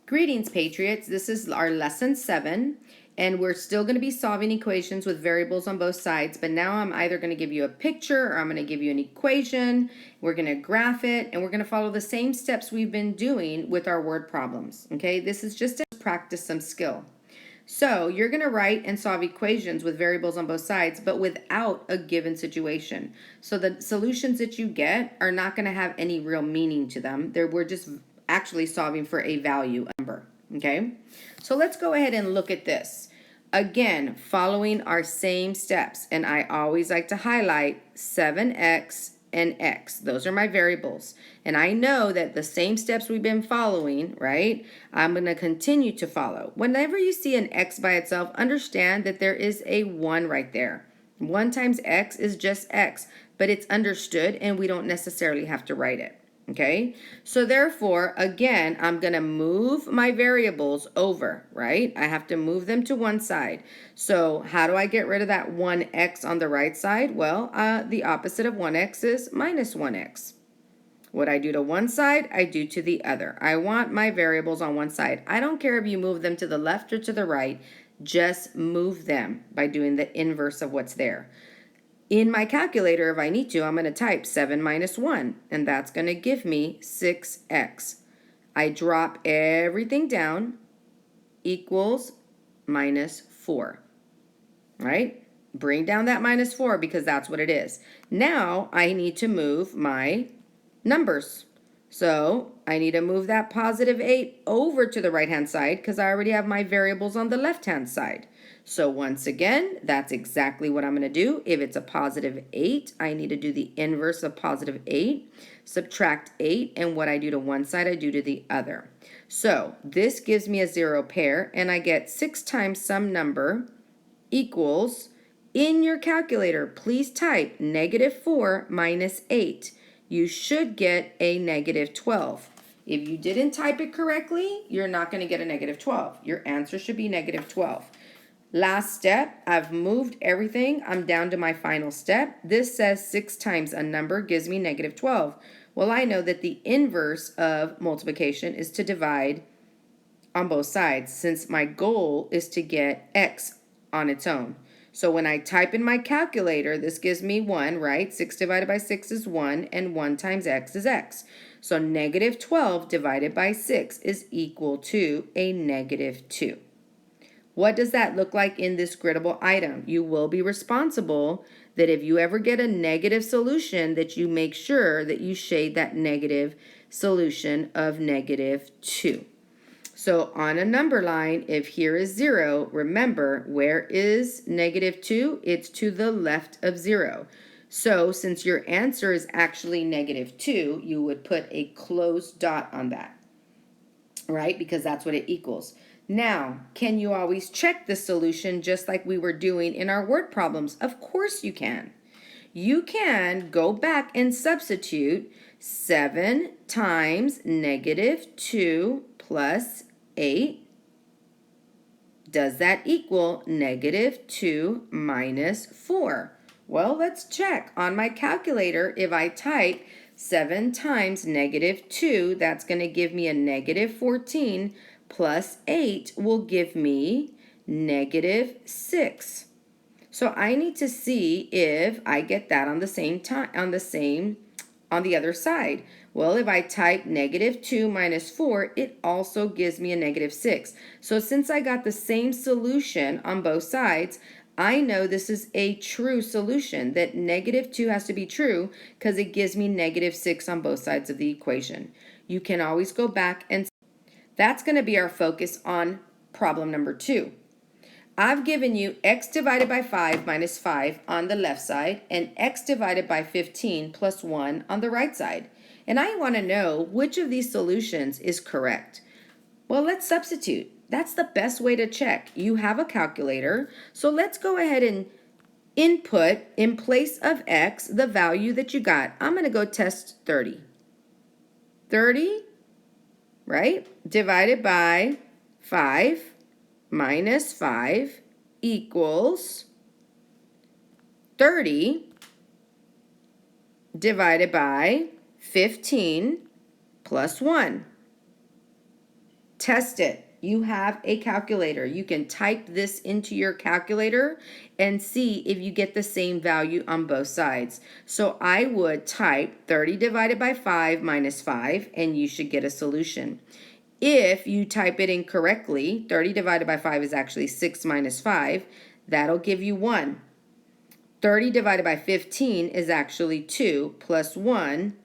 Greetings, Patriots. This is our lesson 7, and we're still going to be solving equations with variables on both sides, but now I'm either going to give you a picture or I'm going to give you an equation. We're going to graph it, and we're going to follow the same steps we've been doing with our word problems, okay? This is just to practice some skill. So you're going to write and solve equations with variables on both sides, but without a given situation. So the solutions that you get are not going to have any real meaning to them. We're just actually solving for a value number, okay? So let's go ahead and look at this. Again, following our same steps, and I always like to highlight 7x and x. Those are my variables. And I know that the same steps we've been following, right, I'm going to continue to follow. Whenever you see an x by itself, understand that there is a 1 right there. 1 times x is just x, but it's understood and we don't necessarily have to write it. Okay, so therefore, again, I'm going to move my variables over, right? I have to move them to one side. So how do I get rid of that 1x on the right side? Well, the opposite of 1x is minus 1x. What I do to one side, I do to the other. I want my variables on one side. I don't care if you move them to the left or to the right. Just move them by doing the inverse of what's there. In my calculator, if I need to, I'm going to type 7 minus 1, and that's going to give me 6x. I drop everything down, equals minus 4, right? Bring down that minus 4 because that's what it is. Now I need to move my numbers. So I need to move that positive 8 over to the right-hand side because I already have my variables on the left-hand side. So once again, that's exactly what I'm going to do. If it's a positive 8, I need to do the inverse of positive 8, subtract 8, and what I do to one side, I do to the other. So this gives me a 0 pair, and I get 6 times some number equals, in your calculator, please type -4 minus 8. You should get a -12. If you didn't type it correctly, you're not going to get a -12. Your answer should be -12. Last step, I've moved everything. I'm down to my final step. This says 6 times a number gives me -12. Well, I know that the inverse of multiplication is to divide on both sides, since my goal is to get x on its own. So when I type in my calculator, this gives me 1, right? 6 divided by 6 is 1, and 1 times x is x. So -12 divided by 6 is equal to a -2. What does that look like in this griddable item? You will be responsible that if you ever get a negative solution, that you make sure that you shade that negative solution of -2. So on a number line, if here is 0, remember, where is -2? It's to the left of 0. So since your answer is actually -2, you would put a closed dot on that, right? Because that's what it equals. Now, can you always check the solution just like we were doing in our word problems? Of course you can. You can go back and substitute 7 times -2 plus 8. Does that equal -2 minus 4? Well, let's check. On my calculator, if I type 7 times -2, that's going to give me a -14, plus 8 will give me -6. So I need to see if I get that on the same time, on the other side. Well, if I type -2 minus 4, it also gives me a -6. So since I got the same solution on both sides, I know this is a true solution, that -2 has to be true because it gives me -6 on both sides of the equation. You can always go back, and that's going to be our focus on problem number 2. I've given you x divided by 5 minus 5 on the left side and x divided by 15 plus 1 on the right side. And I want to know which of these solutions is correct. Well, let's substitute. That's the best way to check. You have a calculator, so let's go ahead and input in place of x the value that you got. I'm going to go test 30. 30, right, divided by 5 minus 5 equals 30 divided by 15 plus 1. test it. You have a calculator. You can type this into your calculator and see if you get the same value on both sides. So I would type 30 divided by 5 minus 5, and you should get a solution. If you type it incorrectly, 30 divided by 5 is actually 6 minus 5. That'll give you 1. 30 divided by 15 is actually 2 plus 1,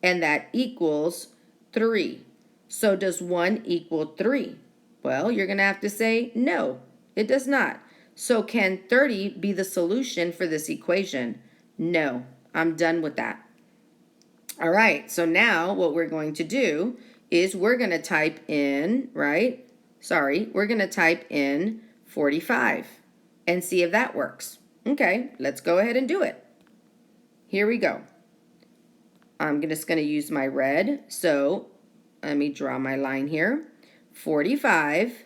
and that equals 3. So does 1 equal 3? Well, you're going to have to say no, it does not. So can 30 be the solution for this equation? No, I'm done with that. All right, so now what we're going to do is we're going to type in, we're going to type in 45 and see if that works. Okay, let's go ahead and do it. Here we go. I'm just going to use my red, so let me draw my line here. 45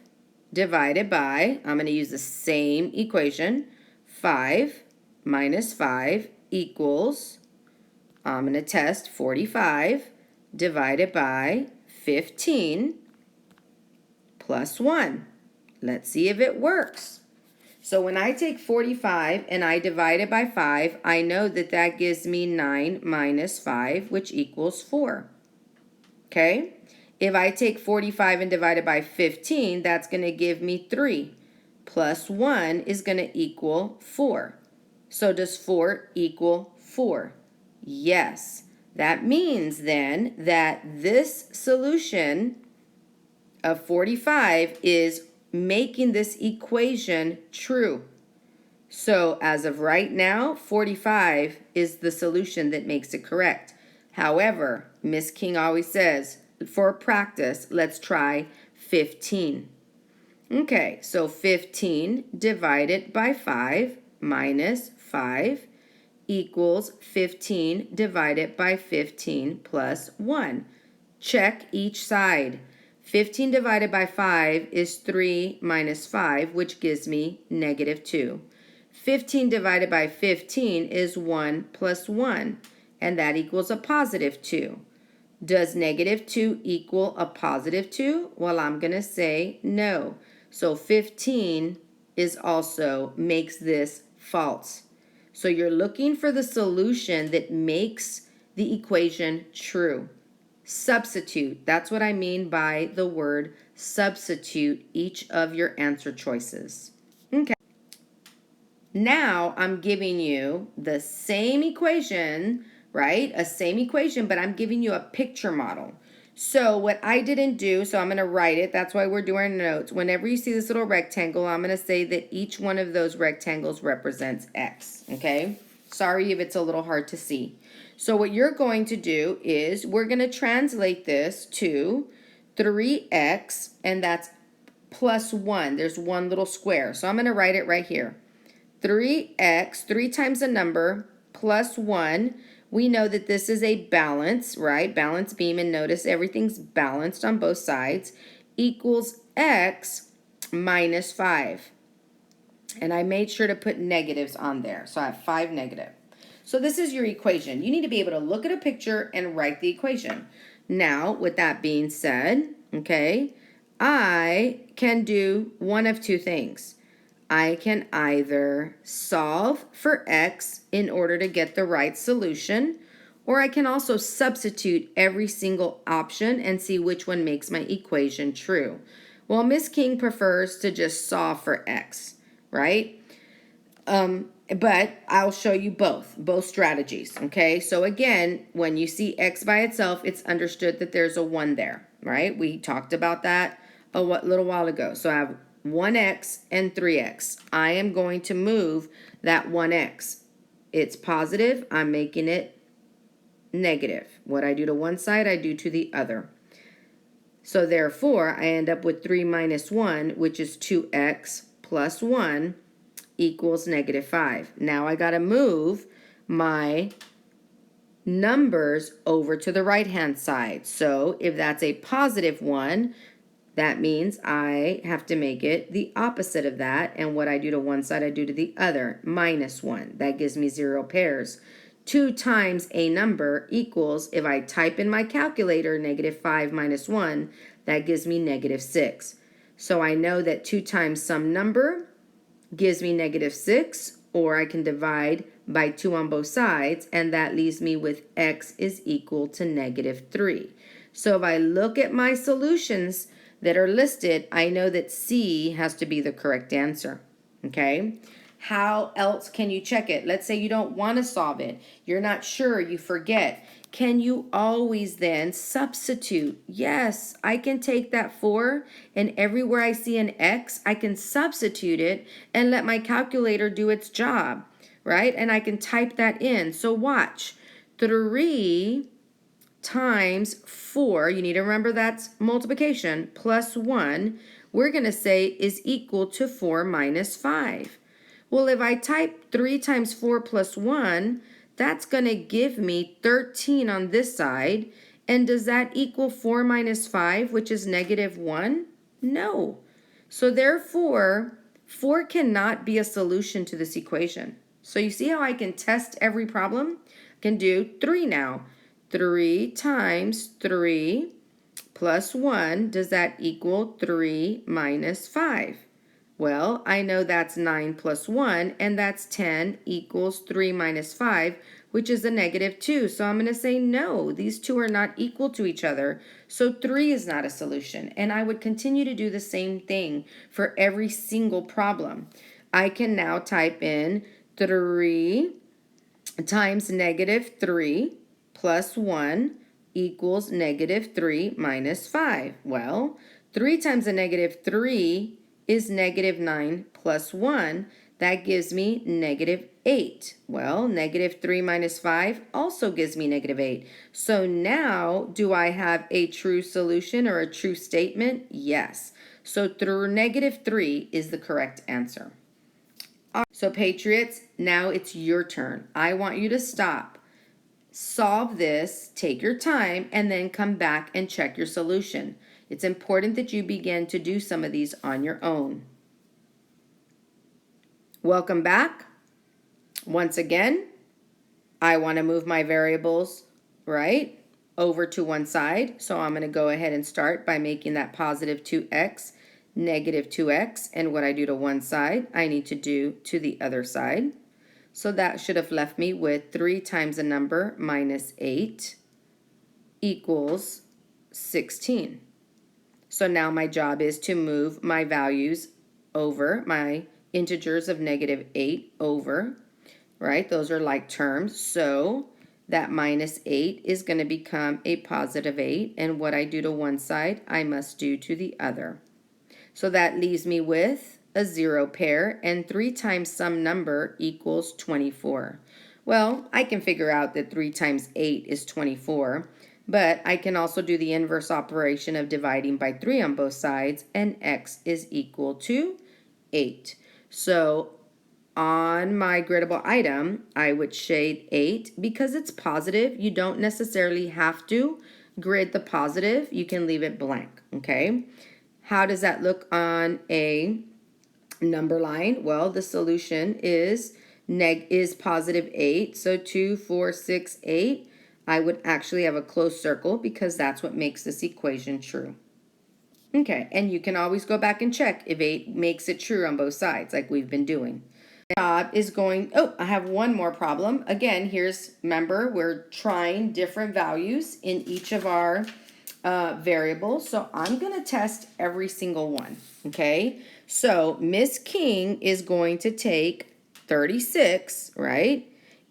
divided by, I'm going to use the same equation, 5 minus 5 equals, I'm going to test 45 divided by 15 plus 1. Let's see if it works. So when I take 45 and I divide it by 5, I know that that gives me 9 minus 5, which equals 4. Okay? If I take 45 and divide it by 15, that's going to give me 3. Plus 1 is going to equal 4. So does 4 equal 4? Yes. That means then that this solution of 45 is making this equation true. So as of right now, 45 is the solution that makes it correct. However, Miss King always says, for practice, let's try 15. Okay, so 15 divided by 5 minus 5 equals 15 divided by 15 plus 1. Check each side. 15 divided by 5 is 3 minus 5, which gives me negative 2. 15 divided by 15 is 1 plus 1, and that equals a positive 2. Does negative 2 equal a positive 2? Well, I'm going to say no. So 15 is also makes this false. So you're looking for the solution that makes the equation true. Substitute. That's what I mean by the word substitute each of your answer choices. Okay. Now I'm giving you the same equation, right? A same equation, but I'm giving you a picture model. So what I didn't do, so I'm going to write it. That's why we're doing notes. Whenever you see this little rectangle, I'm going to say that each one of those rectangles represents X, okay? Sorry if it's a little hard to see. So what you're going to do is we're going to translate this to 3x, and that's plus 1. There's one little square. So I'm going to write it right here. 3x, 3 times a number, plus 1. We know that this is a balance, right? Balance beam, and notice everything's balanced on both sides, equals x minus 5. And I made sure to put negatives on there. So I have 5 negative. So this is your equation. You need to be able to look at a picture and write the equation. Now, with that being said, okay, I can do one of two things. I can either solve for x in order to get the right solution, or I can also substitute every single option and see which one makes my equation true. Well, Miss King prefers to just solve for x, right? But I'll show you both strategies, okay? So again, when you see x by itself, it's understood that there's a 1 there, right? We talked about that a little while ago. So I have 1x and 3x. I am going to move that 1x. It's positive. I'm making it negative. What I do to one side, I do to the other. So therefore, I end up with 3 minus 1, which is 2x plus 1 equals negative 5. Now I got to move my numbers over to the right-hand side. So if that's a positive 1, that means I have to make it the opposite of that. And what I do to one side, I do to the other, minus 1. That gives me 0 pairs. 2 times a number equals, if I type in my calculator, negative 5 minus 1, that gives me negative 6. So I know that 2 times some number gives me negative 6, or I can divide by 2 on both sides, and that leaves me with x is equal to negative 3. So if I look at my solutions that are listed, I know that C has to be the correct answer, okay? How else can you check it? Let's say you don't want to solve it. You're not sure, you forget. Can you always then substitute? Yes, I can take that 4 and everywhere I see an X, I can substitute it and let my calculator do its job, right? And I can type that in. So watch, 3 times 4, you need to remember that's multiplication, plus 1, we're going to say is equal to 4 minus 5. Well, if I type 3 times 4 plus 1, that's going to give me 13 on this side. And does that equal 4 minus 5, which is negative 1? No. So therefore, 4 cannot be a solution to this equation. So you see how I can test every problem? I can do 3 now. 3 times 3 plus 1, does that equal 3 minus 5? Well, I know that's 9 plus 1, and that's 10 equals 3 minus 5, which is a negative 2. So I'm going to say no, these two are not equal to each other. So 3 is not a solution. And I would continue to do the same thing for every single problem. I can now type in 3 times negative 3 plus 1 equals negative 3 minus 5. Well, 3 times a negative 3 is negative 9 plus 1. That gives me negative 8. Well, negative 3 minus 5 also gives me negative 8. So now, do I have a true solution or a true statement? Yes. So negative 3 is the correct answer. So Patriots, now it's your turn. I want you to stop. Solve this, take your time, and then come back and check your solution. It's important that you begin to do some of these on your own. Welcome back. Once again, I want to move my variables, right, over to one side. So I'm going to go ahead and start by making that positive 2x, negative 2x, and what I do to one side, I need to do to the other side. So that should have left me with 3 times a number minus 8 equals 16. So now my job is to move my values over, my integers of negative 8 over, right? Those are like terms. So that minus 8 is going to become a positive 8. And what I do to one side, I must do to the other. So that leaves me with a 0 pair, and 3 times some number equals 24. Well, I can figure out that 3 times 8 is 24, but I can also do the inverse operation of dividing by 3 on both sides, and x is equal to 8. So on my griddable item, I would shade 8 because it's positive. You don't necessarily have to grid the positive. You can leave it blank, okay? How does that look on a number line? Well, the solution is positive 8. So 2, 4, 6, 8. I would actually have a closed circle because that's what makes this equation true. Okay, and you can always go back and check if 8 makes it true on both sides like we've been doing. Job is going, oh, I have one more problem. Again, remember, we're trying different values in each of our variables. So I'm going to test every single one, okay? So Miss King is going to take 36, right?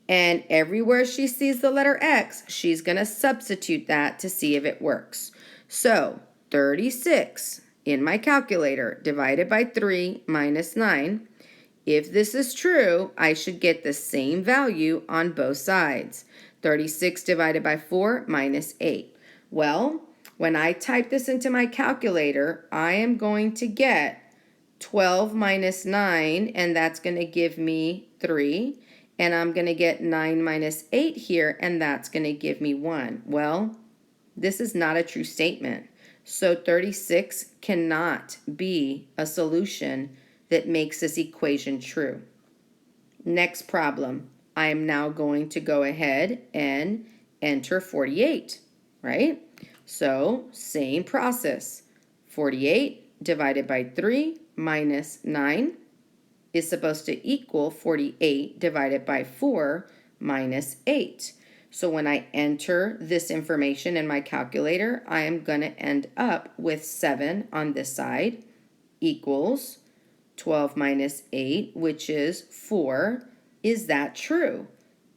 And everywhere she sees the letter X, she's going to substitute that to see if it works. So 36 in my calculator divided by 3 minus 9. If this is true, I should get the same value on both sides. 36 divided by 4 minus 8. Well, when I type this into my calculator, I am going to get 12 minus 9, and that's going to give me 3. And I'm going to get 9 minus 8 here, and that's going to give me 1. Well, this is not a true statement. So 36 cannot be a solution that makes this equation true. Next problem, I am now going to go ahead and enter 48, right? So, same process. 48 divided by 3 minus 9 is supposed to equal 48 divided by 4 minus 8. So when I enter this information in my calculator, I am going to end up with 7 on this side equals 12 minus 8, which is 4. Is that true?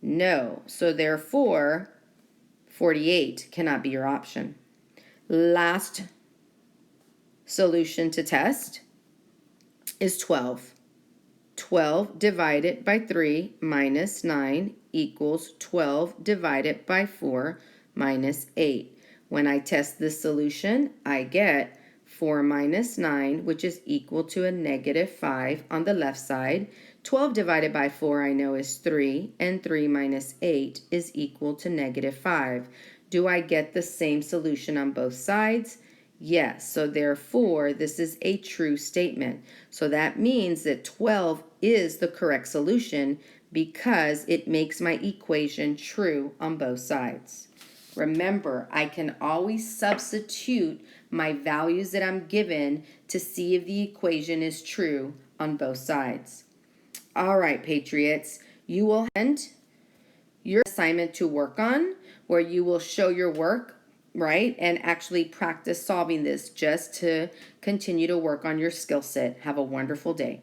No. So therefore, 48 cannot be your option. Last solution to test is 12. 12 divided by 3 minus 9 equals 12 divided by 4 minus 8. When I test this solution, I get 4 minus 9, which is equal to a negative 5 on the left side. 12 divided by 4 I know is 3, and 3 minus 8 is equal to negative 5. Do I get the same solution on both sides? Yes, so therefore this is a true statement. So that means that 12 is the correct solution because it makes my equation true on both sides. Remember, I can always substitute my values that I'm given to see if the equation is true on both sides. All right, Patriots, you will end your assignment to work on where you will show your work, right, and actually practice solving this just to continue to work on your skill set. Have a wonderful day.